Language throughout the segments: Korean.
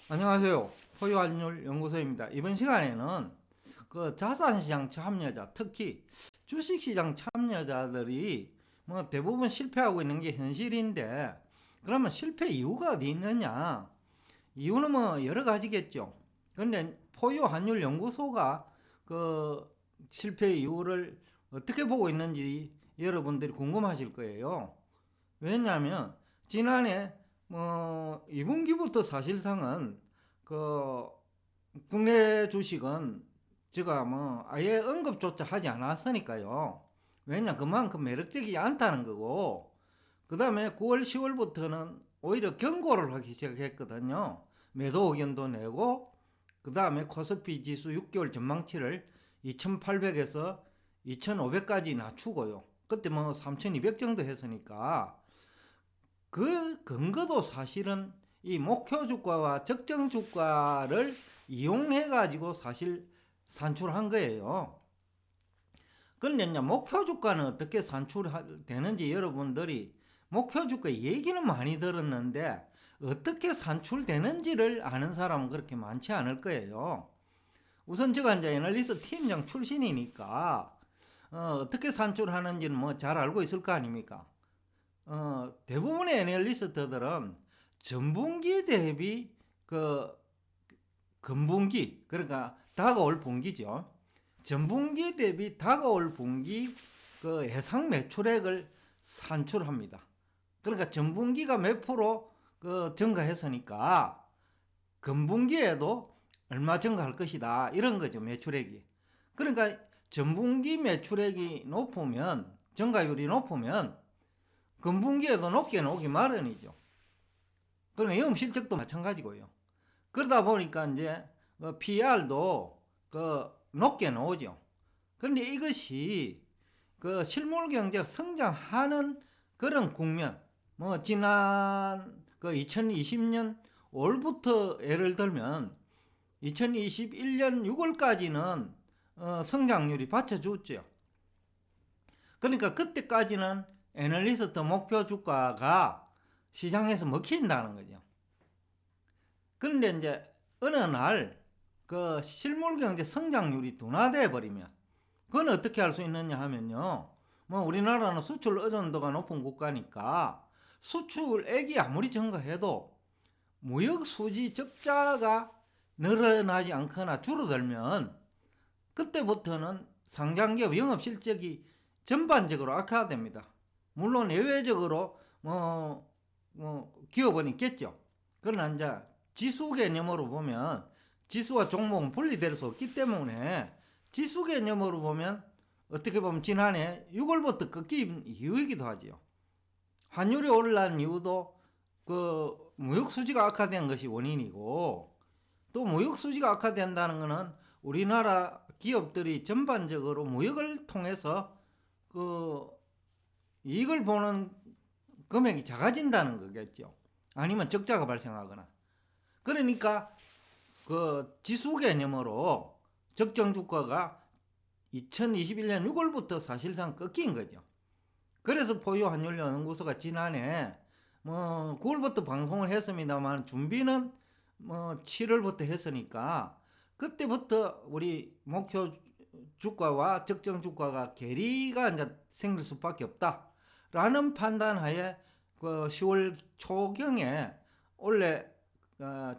안녕하세요. 포유환율 연구소입니다. 이번 시간에는 자산시장 참여자, 특히 주식시장 참여자들이 대부분 실패하고 있는 게 현실인데, 그러면 실패 이유가 어디 있느냐? 이유는 여러 가지겠죠. 근데 포유환율 연구소가 그 실패 이유를 어떻게 보고 있는지 여러분들이 궁금하실 거예요. 왜냐하면 지난해 2분기부터 사실상은 그 국내 주식은 제가 아예 언급조차 하지 않았으니까요. 왜냐, 그만큼 매력적이지 않다는 거고, 그 다음에 9월 10월부터는 오히려 경고를 하기 시작했거든요. 매도 의견도 내고, 그 다음에 코스피 지수 6개월 전망치를 2800에서 2500까지 낮추고요. 그때 3200 정도 했으니까 그 근거도 사실은 이 목표 주가와 적정 주가를 이용해 가지고 사실 산출한 거예요. 그런데 이제 목표 주가는 어떻게 산출되는지 여러분들이 목표 주가 얘기는 많이 들었는데 어떻게 산출되는지를 아는 사람은 그렇게 많지 않을 거예요. 우선 제가 이제 애널리스트 팀장 출신이니까 떻게 산출하는지는 잘 알고 있을 거 아닙니까? 대부분의 애널리스트들은 전분기 대비 그 금분기, 그러니까 다가올 분기죠. 전분기 대비 다가올 분기 그 예상 매출액을 산출합니다. 그러니까 전분기가 몇 프로 증가했으니까 금분기에도 얼마 증가할 것이다, 이런 거죠, 매출액이. 그러니까 전분기 매출액이 높으면, 증가율이 높으면 금분기에도 높게 나오기 마련이죠. 그러면 영업실적도 마찬가지고요. 그러다 보니까 이제 PR도 높게 나오죠. 그런데 이것이 실물 경제가 성장하는 그런 국면, 지난 2020년 올부터 예를 들면 2021년 6월까지는 성장률이 받쳐줬죠. 그러니까 그때까지는 애널리스트 목표 주가가 시장에서 먹힌다는 거죠. 그런데 이제 어느 날 실물 경제 성장률이 둔화돼 버리면 그건 어떻게 할 수 있느냐 하면요. 우리나라는 수출 의존도가 높은 국가니까 수출액이 아무리 증가해도 무역 수지 적자가 늘어나지 않거나 줄어들면 그때부터는 상장기업 영업 실적이 전반적으로 악화됩니다. 물론 예외적으로 기업은 있겠죠. 그러나 이제 지수 개념으로 보면 지수와 종목은 분리될 수 없기 때문에 지수 개념으로 보면 어떻게 보면 지난해 6월부터 꺾인 이유이기도 하죠. 환율이 올라간 이유도 무역 수지가 악화된 것이 원인이고, 또 무역 수지가 악화된다는 것은 우리나라 기업들이 전반적으로 무역을 통해서 이익을 보는 금액이 작아진다는 거겠죠. 아니면 적자가 발생하거나. 그러니까 지수 개념으로 적정 주가가 2021년 6월부터 사실상 꺾인 거죠. 그래서 포유환율연구소가 지난해 9월부터 방송을 했습니다만 준비는 7월부터 했으니까 그때부터 우리 목표 주가와 적정 주가가 괴리가 이제 생길 수밖에 없다라는 판단하에 10월 초경에 원래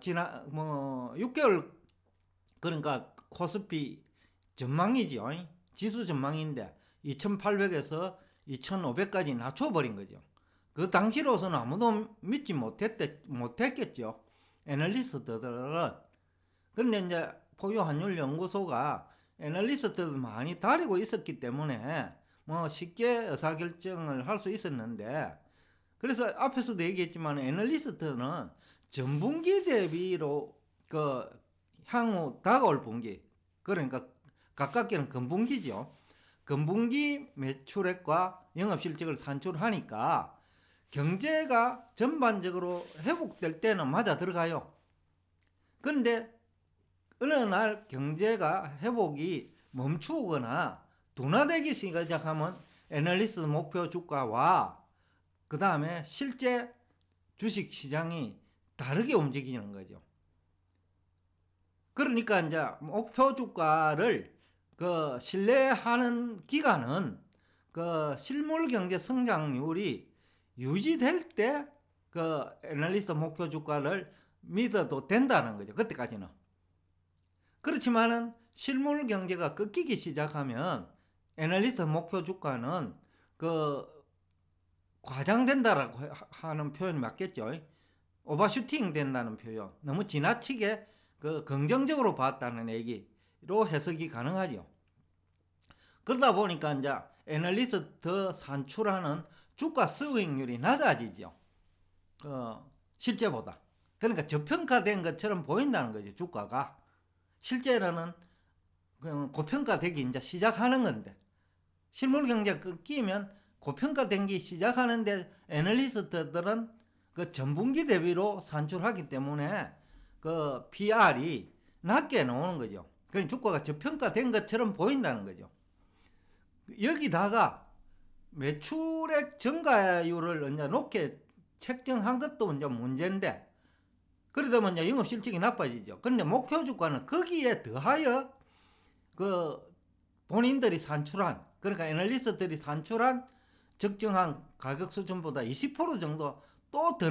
지난 6개월, 그러니까 코스피 전망이죠. 지수 전망인데 2800에서 2500까지 낮춰버린 거죠. 그 당시로서는 아무도 믿지 못했겠죠. 애널리스트들은. 그런데 이제 포유환율연구소가 애널리스트들 많이 다니고 있었기 때문에 쉽게 의사결정을 할 수 있었는데, 그래서 앞에서도 얘기했지만 애널리스트는 전분기 대비로 향후 다가올 분기, 그러니까 가깝게는 금분기죠. 금분기 매출액과 영업실적을 산출하니까 경제가 전반적으로 회복될 때는 맞아 들어가요. 그런데 어느 날 경제가 회복이 멈추거나 둔화되기 시작하면 애널리스트 목표 주가와 그 다음에 실제 주식 시장이 다르게 움직이는 거죠. 그러니까 이제 목표 주가를 그 신뢰하는 기간은 그 실물 경제 성장률이 유지될 때 그 애널리스트 목표 주가를 믿어도 된다는 거죠. 그때까지는. 그렇지만은 실물 경제가 꺾이기 시작하면 애널리스트 목표 주가는 그 과장된다라고 하는 표현이 맞겠죠. 오버슈팅 된다는 표현. 너무 지나치게 그 긍정적으로 봤다는 얘기로 해석이 가능하죠. 그러다 보니까 이제 애널리스트 산출하는 주가 수익률이 낮아지죠. 실제보다. 그러니까 저평가된 것처럼 보인다는 거죠. 주가가. 실제로는 고평가되기 이제 시작하는 건데, 실물 경제가 끊기면 고평가된 게 시작하는데 애널리스트들은 그 전분기 대비로 산출하기 때문에 그 PR이 낮게 나오는 거죠. 그러니까 주가가 저평가된 것처럼 보인다는 거죠. 여기다가 매출액 증가율을 이제 높게 책정한 것도 이제 문제인데, 그러다 보면 이제 영업실적이 나빠지죠. 그런데 목표 주가는 거기에 더하여 그 본인들이 산출한, 그러니까 애널리스트들이 산출한 적정한 가격 수준보다 20% 정도 또 더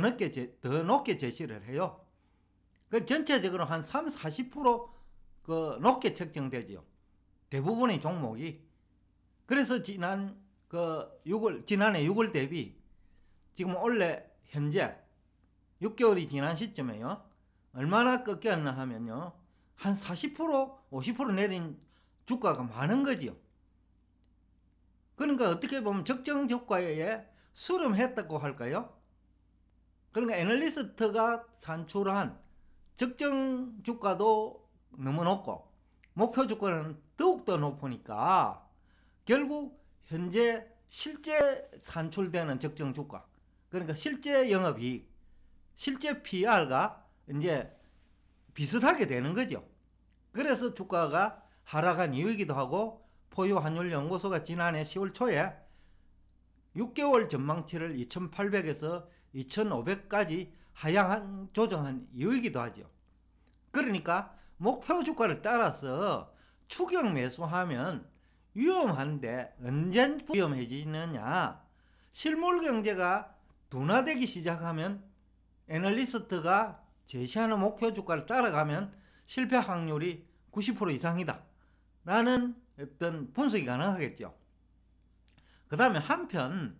높게 제시를 해요. 그 전체적으로 한 3, 40% 높게 책정되죠. 대부분의 종목이. 그래서 지난해 6월 대비 지금 원래 현재 6개월이 지난 시점에요. 얼마나 꺾였나 하면요. 한 40%, 50% 내린 주가가 많은 거지요. 그러니까 어떻게 보면 적정 주가에 수렴했다고 할까요? 그러니까 애널리스트가 산출한 적정 주가도 너무 높고 목표 주가는 더욱더 높으니까 결국 현재 실제 산출되는 적정 주가, 그러니까 실제 영업이익, 실제 PR가 이제 비슷하게 되는 거죠. 그래서 주가가 하락한 이유이기도 하고, 포유환율연구소가 지난해 10월 초에 6개월 전망치를 2800에서 2500까지 하향 조정한 이유이기도 하죠. 그러니까 목표 주가를 따라서 추격 매수하면 위험한데 언제 위험해지느냐? 실물 경제가 둔화되기 시작하면 애널리스트가 제시하는 목표 주가를 따라가면 실패 확률이 90% 이상이다 라는 어떤 분석이 가능하겠죠. 그 다음에 한편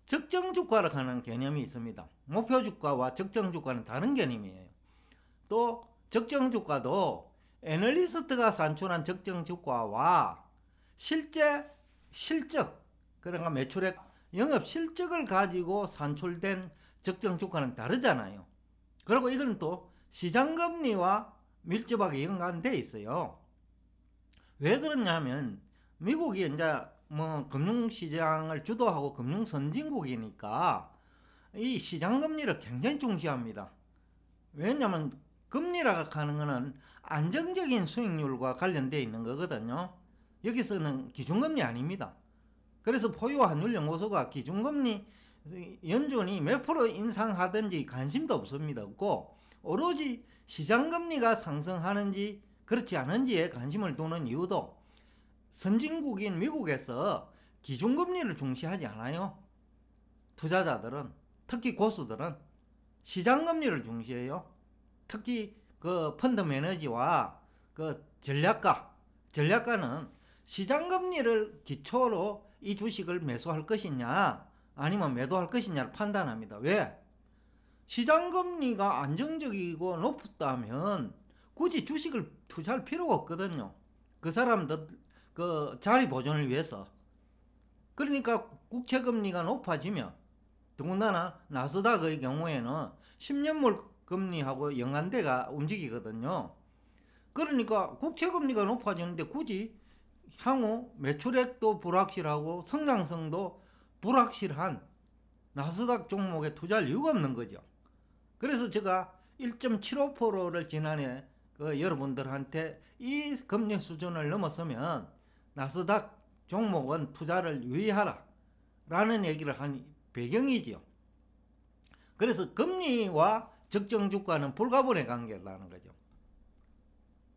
적정 주가를 하는 개념이 있습니다. 목표 주가와 적정 주가는 다른 개념이에요. 또 적정 주가도 애널리스트가 산출한 적정 주가와 실제 실적, 그러니까 매출액, 영업 실적을 가지고 산출된 적정 주가는 다르잖아요. 그리고 이건 또 시장금리와 밀접하게 연관되어 있어요. 왜 그러냐면 미국이 이제 뭐 금융시장을 주도하고 금융선진국이니까 이 시장금리를 굉장히 중시합니다. 왜냐하면 금리라고 하는 것은 안정적인 수익률과 관련되어 있는 거거든요. 여기서는 기준금리 아닙니다. 그래서 포유환율연구소가 기준금리 연준이 몇 프로 인상하든지 관심도 없습니다. 없고 오로지 시장금리가 상승하는지 그렇지 않은지에 관심을 두는 이유도 선진국인 미국에서 기준금리를 중시하지 않아요. 투자자들은, 특히 고수들은 시장금리를 중시해요. 특히 그 펀드 매니저와 그 전략가는 시장금리를 기초로 이 주식을 매수할 것이냐 아니면 매도할 것이냐를 판단합니다. 왜? 시장금리가 안정적이고 높다면 굳이 주식을 투자할 필요가 없거든요. 그 사람들 그 자리 보존을 위해서. 그러니까 국채금리가 높아지면, 더군다나 나스닥의 경우에는 10년물 금리하고 연관돼가 움직이거든요. 그러니까 국채금리가 높아지는데 굳이 향후 매출액도 불확실하고 성장성도 불확실한 나스닥 종목에 투자할 이유가 없는 거죠. 그래서 제가 1.75%를 지난해 여러분들한테 이 금리 수준을 넘어서면 나스닥 종목은 투자를 유의하라 라는 얘기를 한 배경이지요. 그래서 금리와 적정 주가는 불가분의 관계라는 거죠.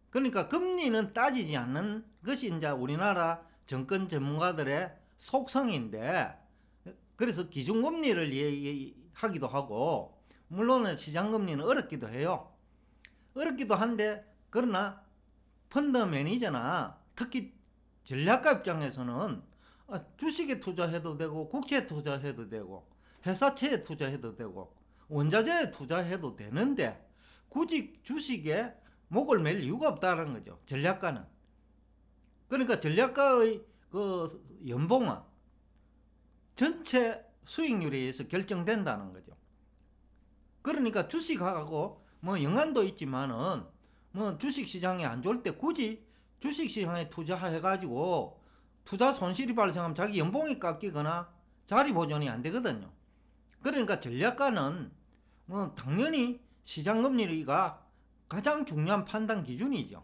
그러니까 금리는 따지지 않는 것이 이제 우리나라 정권 전문가들의 속성인데, 그래서 기준금리를 얘기하기도 하고, 물론 시장금리는 어렵기도 해요. 어렵기도 한데, 그러나 펀드 매니저나 특히 전략가 입장에서는 주식에 투자해도 되고, 국채에 투자해도 되고, 회사채에 투자해도 되고, 원자재에 투자해도 되는데, 굳이 주식에 목을 맬 이유가 없다는 거죠. 전략가는. 그러니까 전략가의 그 연봉은 전체 수익률에 의해서 결정된다는 거죠. 그러니까 주식하고 뭐 연관도 있지만은 뭐 주식시장이 안 좋을 때 굳이 주식시장에 투자해가지고 투자 손실이 발생하면 자기 연봉이 깎이거나 자리 보존이 안 되거든요. 그러니까 전략가는 뭐 당연히 시장금리가 가장 중요한 판단 기준이죠.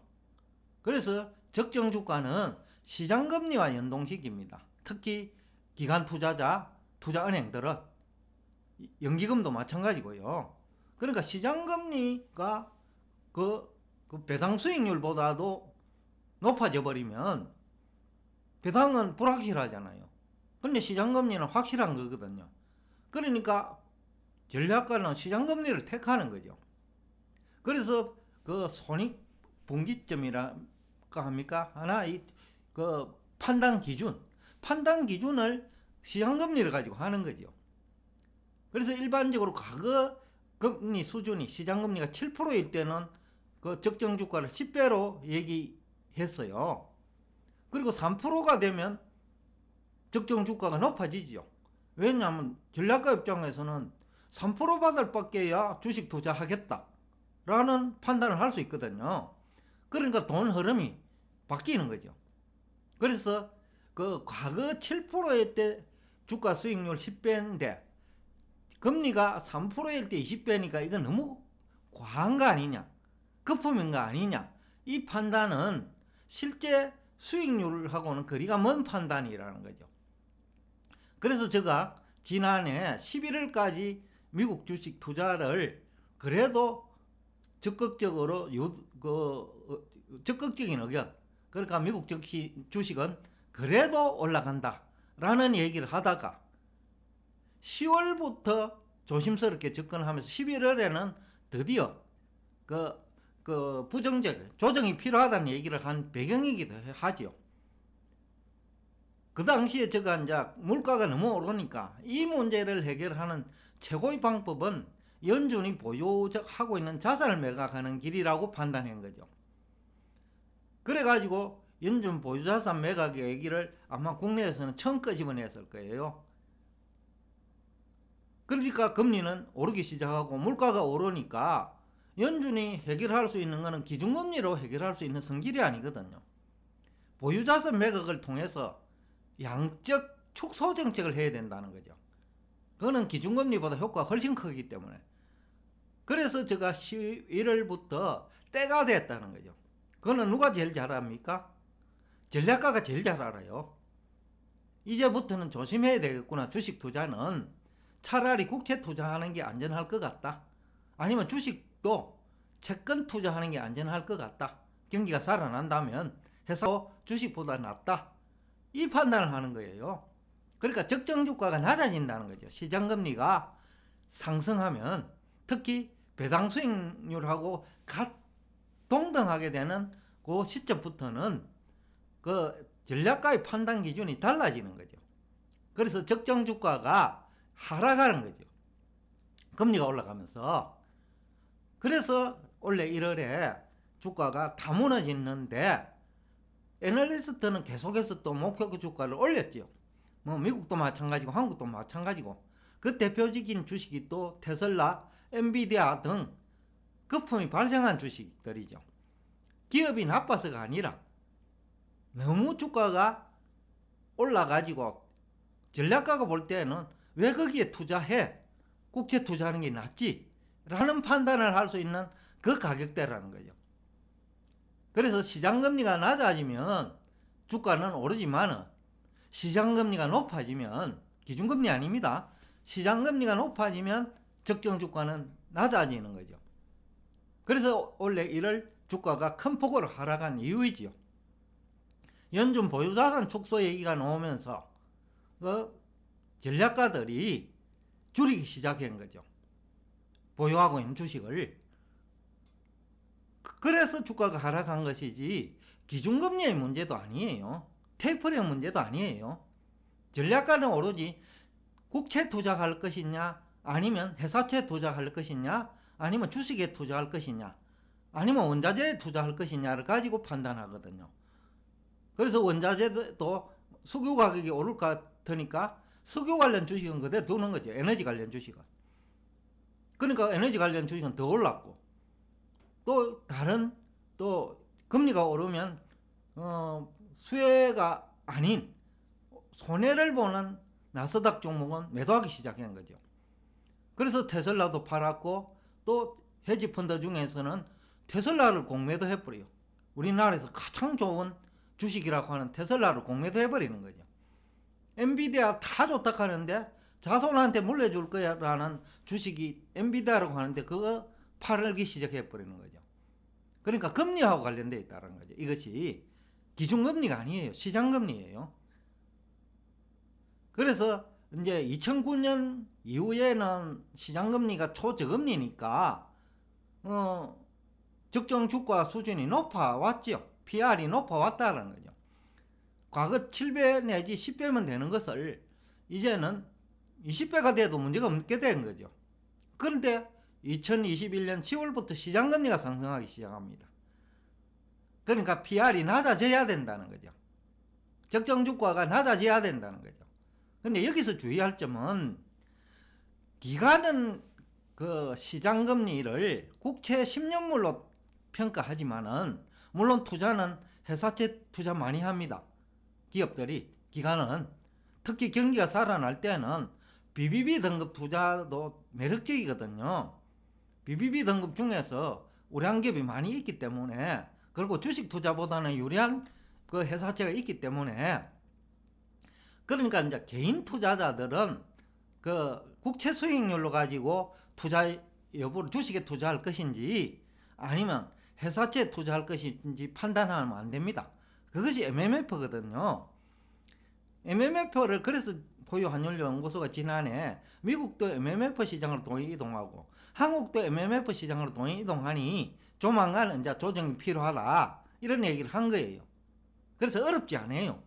그래서 적정 주가는 시장금리와 연동시킵니다. 특히 기관 투자자, 투자은행들은 연기금도 마찬가지고요. 그러니까 시장금리가 그 배당 수익률보다도 높아져 버리면 배당은 불확실하잖아요. 근데 시장금리는 확실한 거거든요. 그러니까 전략가는 시장금리를 택하는 거죠. 그래서 그 손익분기점이랄까 합니까? 하나의 그 판단 기준을 시장금리를 가지고 하는 거죠. 그래서 일반적으로 과거 금리 수준이 시장금리가 7%일 때는 그 적정 주가를 10배로 얘기했어요. 그리고 3%가 되면 적정 주가가 높아지죠. 왜냐하면 전략가 입장에서는 3% 받을 밖에야 주식 투자하겠다 라는 판단을 할 수 있거든요. 그러니까 돈 흐름이 바뀌는 거죠. 그래서 그 과거 7%일 때 주가 수익률 10배인데 금리가 3%일 때 20배니까 이건 너무 과한 거 아니냐, 거품인 거 아니냐, 이 판단은 실제 수익률하고는 거리가 먼 판단이라는 거죠. 그래서 제가 지난해 11월까지 미국 주식 투자를 그래도 적극적으로 적극적인 의견, 그러니까 미국 주식은 그래도 올라간다 라는 얘기를 하다가 10월부터 조심스럽게 접근하면서 11월에는 드디어 부정적 조정이 필요하다는 얘기를 한 배경이기도 하죠. 그 당시에 제가 이제 물가가 너무 오르니까 이 문제를 해결하는 최고의 방법은 연준이 보유하고 있는 자산을 매각하는 길이라고 판단한 거죠. 그래가지고 연준 보유자산 매각 얘기를 아마 국내에서는 처음 끄집어냈을 거예요. 그러니까 금리는 오르기 시작하고 물가가 오르니까 연준이 해결할 수 있는 것은 기준금리로 해결할 수 있는 성질이 아니거든요. 보유자산 매각을 통해서 양적 축소 정책을 해야 된다는 거죠. 그거는 기준금리보다 효과가 훨씬 크기 때문에. 그래서 제가 11월부터 때가 됐다는 거죠. 그거는 누가 제일 잘 압니까? 전략가가 제일 잘 알아요. 이제부터는 조심해야 되겠구나. 주식 투자는 차라리 국채 투자하는 게 안전할 것 같다. 아니면 주식도 채권 투자하는 게 안전할 것 같다. 경기가 살아난다면 해서 주식보다 낫다. 이 판단을 하는 거예요. 그러니까 적정 주가가 낮아진다는 거죠. 시장금리가 상승하면 특히 배당 수익률하고 동등하게 되는 그 시점부터는 그 전략가의 판단 기준이 달라지는 거죠. 그래서 적정 주가가 하락하는 거죠. 금리가 올라가면서. 그래서 원래 1월에 주가가 다 무너졌는데 애널리스트는 계속해서 또 목표 주가를 올렸죠. 뭐 미국도 마찬가지고 한국도 마찬가지고. 그 대표적인 주식이 또 테슬라, 엔비디아 등 거품이 발생한 주식들이죠. 기업이 나빠서가 아니라 너무 주가가 올라가지고 전략가가 볼 때는 왜 거기에 투자해? 국채 투자하는 게 낫지? 라는 판단을 할 수 있는 그 가격대라는 거죠. 그래서 시장금리가 낮아지면 주가는 오르지만 시장금리가 높아지면, 기준금리 아닙니다. 시장금리가 높아지면 적정 주가는 낮아지는 거죠. 그래서 원래 1월 주가가 큰 폭으로 하락한 이유이지요. 연준 보유자산 축소 얘기가 나오면서 전략가들이 줄이기 시작한 거죠. 보유하고 있는 주식을. 그래서 주가가 하락한 것이지 기준금리의 문제도 아니에요. 테이퍼링 문제도 아니에요. 전략가는 오로지 국채 투자할 것이냐, 아니면 회사채 투자할 것이냐, 아니면 주식에 투자할 것이냐, 아니면 원자재에 투자할 것이냐를 가지고 판단하거든요. 그래서 원자재도 석유 가격이 오를 것 같으니까 석유 관련 주식은 그대로 두는 거죠. 에너지 관련 주식은. 그러니까 에너지 관련 주식은 더 올랐고, 또 다른 또 금리가 오르면 수혜가 아닌 손해를 보는 나스닥 종목은 매도하기 시작한 거죠. 그래서 테슬라도 팔았고, 또 헤지펀드 중에서는 테슬라를 공매도 해버려요. 우리나라에서 가장 좋은 주식이라고 하는 테슬라를 공매도 해버리는 거죠. 엔비디아 다 좋다 하는데 자손한테 물려줄 거야 라는 주식이 엔비디아라고 하는데 그거 팔기 시작해버리는 거죠. 그러니까 금리하고 관련되어 있다는 거죠. 이것이 기준금리가 아니에요. 시장금리예요. 그래서 이제 2009년 이후에는 시장금리가 초저금리니까 적정 주가 수준이 높아왔죠. PR이 높아왔다는 거죠. 과거 7배 내지 10배면 되는 것을 이제는 20배가 돼도 문제가 없게 된 거죠. 그런데 2021년 10월부터 시장금리가 상승하기 시작합니다. 그러니까 PR이 낮아져야 된다는 거죠. 적정 주가가 낮아져야 된다는 거죠. 근데 여기서 주의할 점은, 기관은 그 시장금리를 국채 10년물로 평가하지만은, 물론 투자는 회사채 투자 많이 합니다. 기업들이, 기관은. 특히 경기가 살아날 때는 BBB 등급 투자도 매력적이거든요. BBB 등급 중에서 우량한 기업이 많이 있기 때문에, 그리고 주식 투자보다는 유리한 그 회사채가 있기 때문에, 그러니까 이제 개인 투자자들은 그 국채 수익률로 가지고 투자 여부를 주식에 투자할 것인지 아니면 회사채에 투자할 것인지 판단하면 안 됩니다. 그것이 MMF거든요. MMF를 그래서 포유환율연구소가 지난해 미국도 MMF 시장으로 동행 이동하고 한국도 MMF 시장으로 동행 이동하니 조만간 이제 조정이 필요하다 이런 얘기를 한 거예요. 그래서 어렵지 않아요.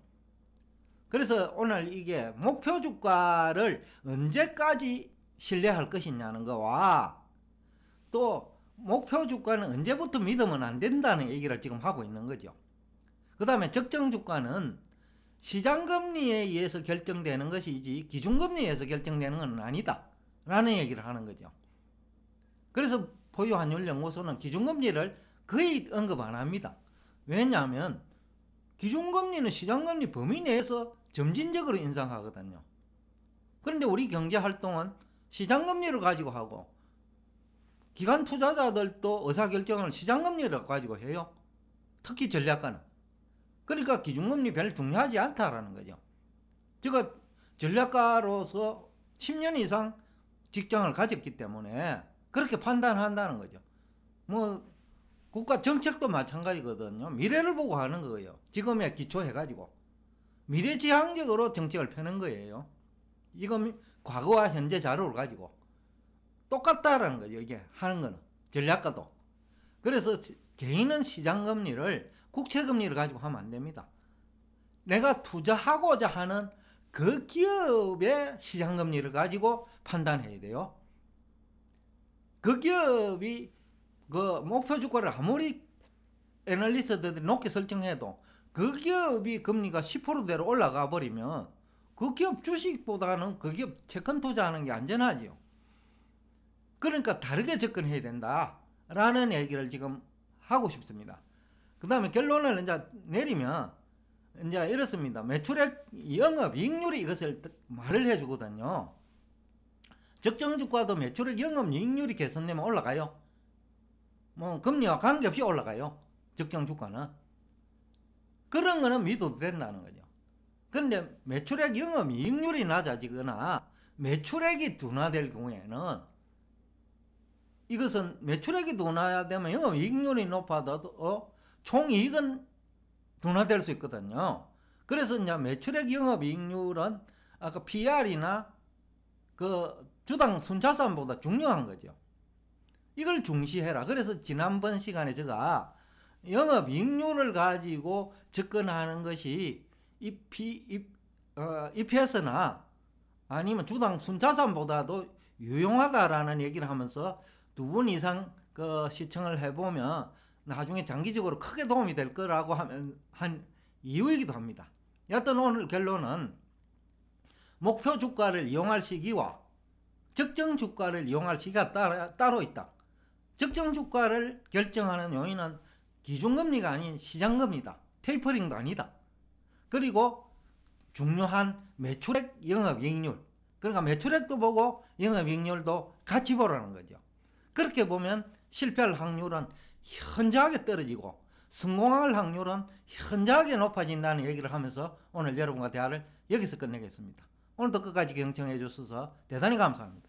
그래서 오늘 이게 목표 주가를 언제까지 신뢰할 것이냐는 거와, 또 목표 주가는 언제부터 믿으면 안 된다는 얘기를 지금 하고 있는 거죠. 그 다음에 적정 주가는 시장금리에 의해서 결정되는 것이지 기준금리에 의해서 결정되는 건 아니다 라는 얘기를 하는 거죠. 그래서 포유환율연구소는 기준금리를 거의 언급 안 합니다. 왜냐하면 기준금리는 시장금리 범위 내에서 점진적으로 인상하거든요. 그런데 우리 경제활동은 시장금리를 가지고 하고, 기관 투자자들도 의사결정을 시장금리를 가지고 해요. 특히 전략가는. 그러니까 기준금리 별로 중요하지 않다라는 거죠. 제가 전략가로서 10년 이상 직장을 가졌기 때문에 그렇게 판단한다는 거죠. 뭐 국가 정책도 마찬가지거든요. 미래를 보고 하는 거예요. 지금에 기초해가지고 미래지향적으로 정책을 펴는 거예요. 지금 과거와 현재 자료를 가지고 똑같다라는 거죠. 이게 하는 거는 전략가도. 그래서 개인은 시장금리를 국채금리를 가지고 하면 안 됩니다. 내가 투자하고자 하는 그 기업의 시장금리를 가지고 판단해야 돼요. 그 기업이 그 목표 주가를 아무리 애널리스트들이 높게 설정해도 그 기업이 금리가 10%대로 올라가 버리면 그 기업 주식보다는 그 기업 채권 투자하는 게 안전하지요. 그러니까 다르게 접근해야 된다 라는 얘기를 지금 하고 싶습니다. 그 다음에 결론을 이제 내리면 이제 이렇습니다. 매출액 영업이익률이 이것을 말을 해주거든요. 적정 주가도 매출액 영업이익률이 개선되면 올라가요. 뭐 금리와 관계없이 올라가요. 적정 주가는. 그런 거는 믿어도 된다는 거죠. 그런데 매출액 영업이익률이 낮아지거나 매출액이 둔화될 경우에는 이것은 매출액이 둔화되면 영업이익률이 높아도 총이익은 둔화될 수 있거든요. 그래서 이제 매출액 영업이익률은 아까 PR이나 그 주당 순자산보다 중요한 거죠. 이걸 중시해라. 그래서 지난번 시간에 제가 영업이익률을 가지고 접근하는 것이 EPS나 아니면 주당 순자산보다도 유용하다라는 얘기를 하면서 2번 이상 그 시청을 해보면 나중에 장기적으로 크게 도움이 될 거라고 한 이유이기도 합니다. 여튼 오늘 결론은 목표 주가를 이용할 시기와 적정 주가를 이용할 시기가 따로 있다. 적정 주가를 결정하는 요인은 기준금리가 아닌 시장금리다. 테이퍼링도 아니다. 그리고 중요한 매출액 영업이익률, 그러니까 매출액도 보고 영업이익률도 같이 보라는 거죠. 그렇게 보면 실패할 확률은 현저하게 떨어지고 성공할 확률은 현저하게 높아진다는 얘기를 하면서 오늘 여러분과 대화를 여기서 끝내겠습니다. 오늘도 끝까지 경청해 주셔서 대단히 감사합니다.